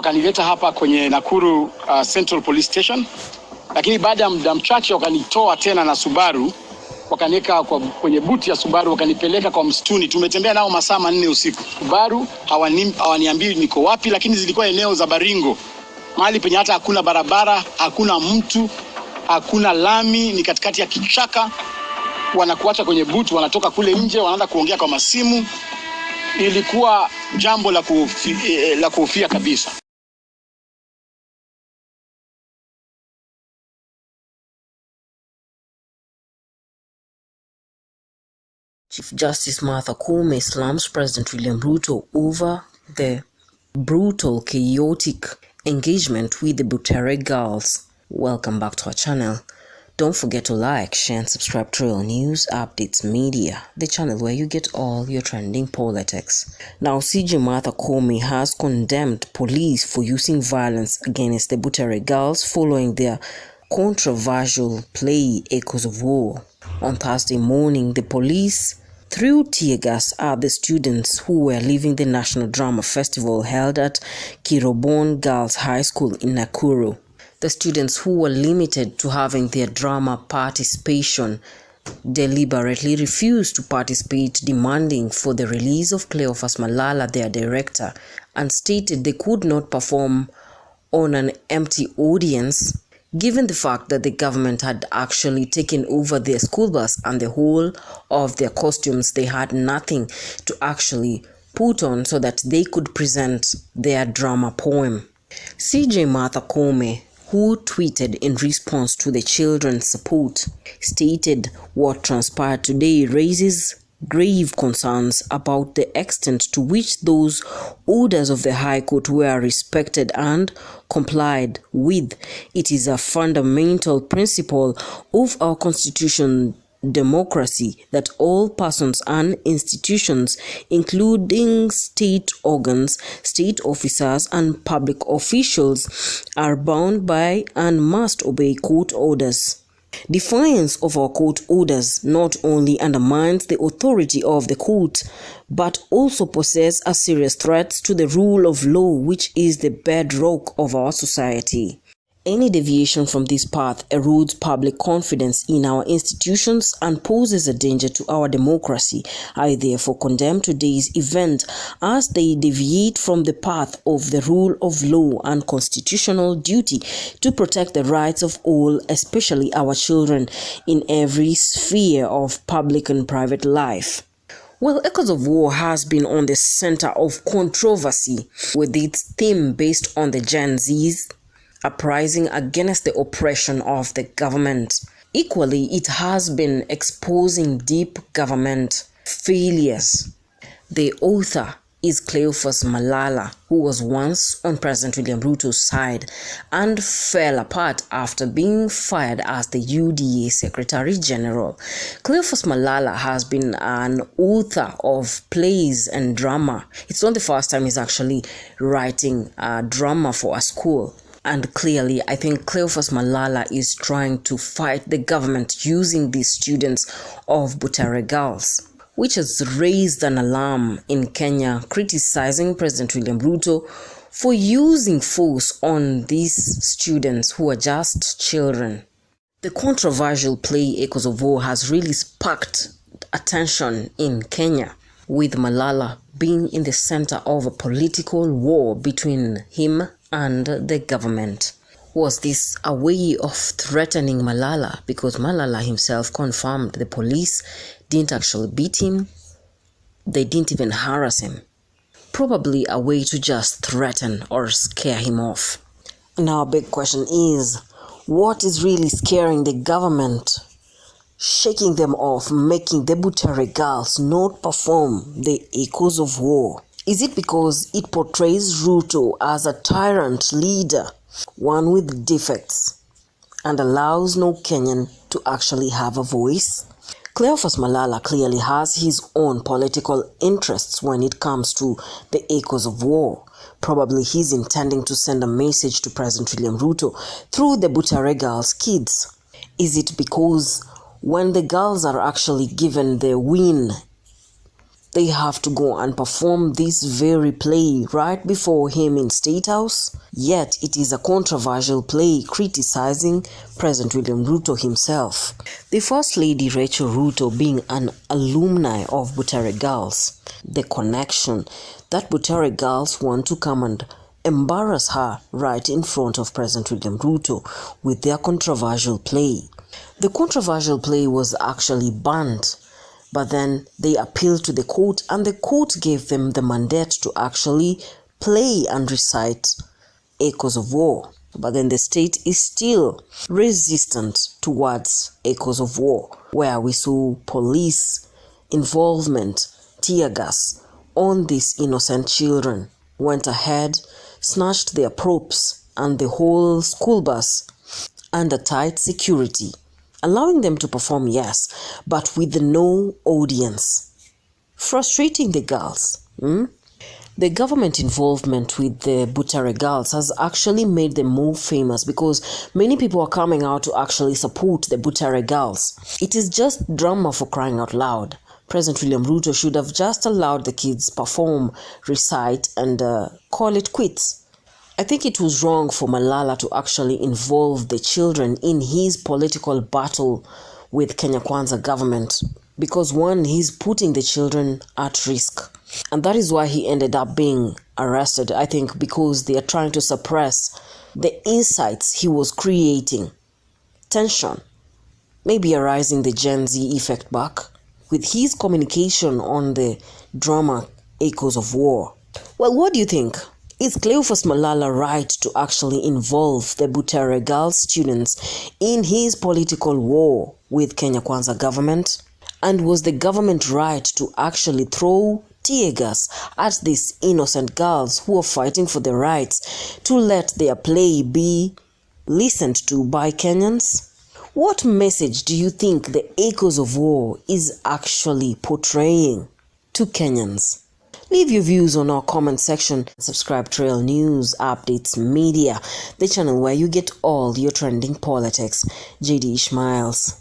wakanileta hapa kwenye Nakuru Central Police Station, lakini baada ya muda mchache wakanitoa tena na Subaru, wakaniweka kwenye buti ya Subaru, wakanipeleka kwa msituni. Tumetembea nao masaa 4 usiku. Subaru hawaniambii niko wapi, lakini zilikuwa eneo za Baringo, mahali penye hata hakuna barabara, hakuna mtu, hakuna lami, ni katikati ya kichaka. Wanakuacha kwenye buti, wanatoka kule nje, wanaanza kuongea kwa masimu. Ilikuwa jambo la kuhofia kabisa. Chief Justice Martha Koome slams President William Ruto over the brutal, chaotic engagement with the Butere girls. Welcome back to our channel. Don't forget to like, share and subscribe to Real News Updates Media, the channel where you get all your trending politics. Now, CJ Martha Koome has condemned police for using violence against the Butere girls following their controversial play Echoes of War. On Thursday morning, the police threw tear gas at the students who were leaving the National Drama Festival held at Kirobon Girls High School in Nakuru. The students, who were limited to having their drama participation, deliberately refused to participate, demanding for the release of Cleophas Malala, their director, and stated they could not perform on an empty audience, given the fact that the government had actually taken over their school bus and the whole of their costumes. They had nothing to actually put on so that they could present their drama poem. CJ Martha Koome, who tweeted in response to the children's support, stated what transpired today raises grave concerns about the extent to which those orders of the High Court were respected and complied with. It is a fundamental principle of our constitution, democracy, that all persons and institutions, including state organs, state officers, and public officials, are bound by and must obey court orders. Defiance of our court orders not only undermines the authority of the court, but also poses a serious threat to the rule of law, which is the bedrock of our society. Any deviation from this path erodes public confidence in our institutions and poses a danger to our democracy. I therefore condemn today's event as they deviate from the path of the rule of law and constitutional duty to protect the rights of all, especially our children, in every sphere of public and private life. Well, Echoes of War has been on the center of controversy with its theme based on the Gen Z's uprising against the oppression of the government. Equally, it has been exposing deep government failures. The author is Cleophas Malala, who was once on President William Ruto's side and fell apart after being fired as the UDA Secretary General. Cleophas Malala has been an author of plays and drama. It's not the first time he's actually writing drama for a school. And clearly, I think Cleophas Malala is trying to fight the government using these students of Butere girls, which has raised an alarm in Kenya, criticizing President William Ruto for using force on these students who are just children. The controversial play Echoes of War has really sparked attention in Kenya, with Malala being in the center of a political war between him and the government. Was this a way of threatening Malala? Because Malala himself confirmed the police didn't actually beat him. They didn't even harass him. Probably a way to just threaten or scare him off. Now, a big question is, what is really scaring the government, shaking them off, making the Butere girls not perform the Echoes of War? Is it because it portrays Ruto as a tyrant leader, one with defects, and allows no Kenyan to actually have a voice? Cleophas Malala clearly has his own political interests when it comes to the Echoes of War. Probably he's intending to send a message to President William Ruto through the Butere girls' kids. Is it because when the girls are actually given the win they have to go and perform this very play right before him in State House? Yet it is a controversial play criticizing President William Ruto himself. The First Lady Rachel Ruto being an alumni of Butere Girls, the connection that Butere Girls want to come and embarrass her right in front of President William Ruto with their controversial play. The controversial play was actually banned, but then they appealed to the court, and the court gave them the mandate to actually play and recite Echoes of War. But then the state is still resistant towards Echoes of War, where we saw police involvement, tear gas on these innocent children, went ahead, snatched their props and the whole school bus under tight security, allowing them to perform, yes, but with no audience, frustrating the girls. The government involvement with the Butere Girls has actually made them more famous because many people are coming out to actually support the Butere Girls. It is just drama, for crying out loud. President William Ruto should have just allowed the kids perform, recite, and call it quits. I think it was wrong for Malala to actually involve the children in his political battle with Kenya Kwanza government, because one, he's putting the children at risk. And that is why he ended up being arrested, I think, because they are trying to suppress the insights he was creating. Tension, maybe arising the Gen Z effect back with his communication on the drama Echoes of War. Well, what do you think? Is Cleophas Malala right to actually involve the Butere Girls students in his political war with Kenya Kwanza government? And was the government right to actually throw tear gas at these innocent girls who are fighting for their rights to let their play be listened to by Kenyans? What message do you think the Echoes of War is actually portraying to Kenyans? Leave your views on our comment section. Subscribe to Real News Updates Media, the channel where you get all your trending politics. JD Ishmaels.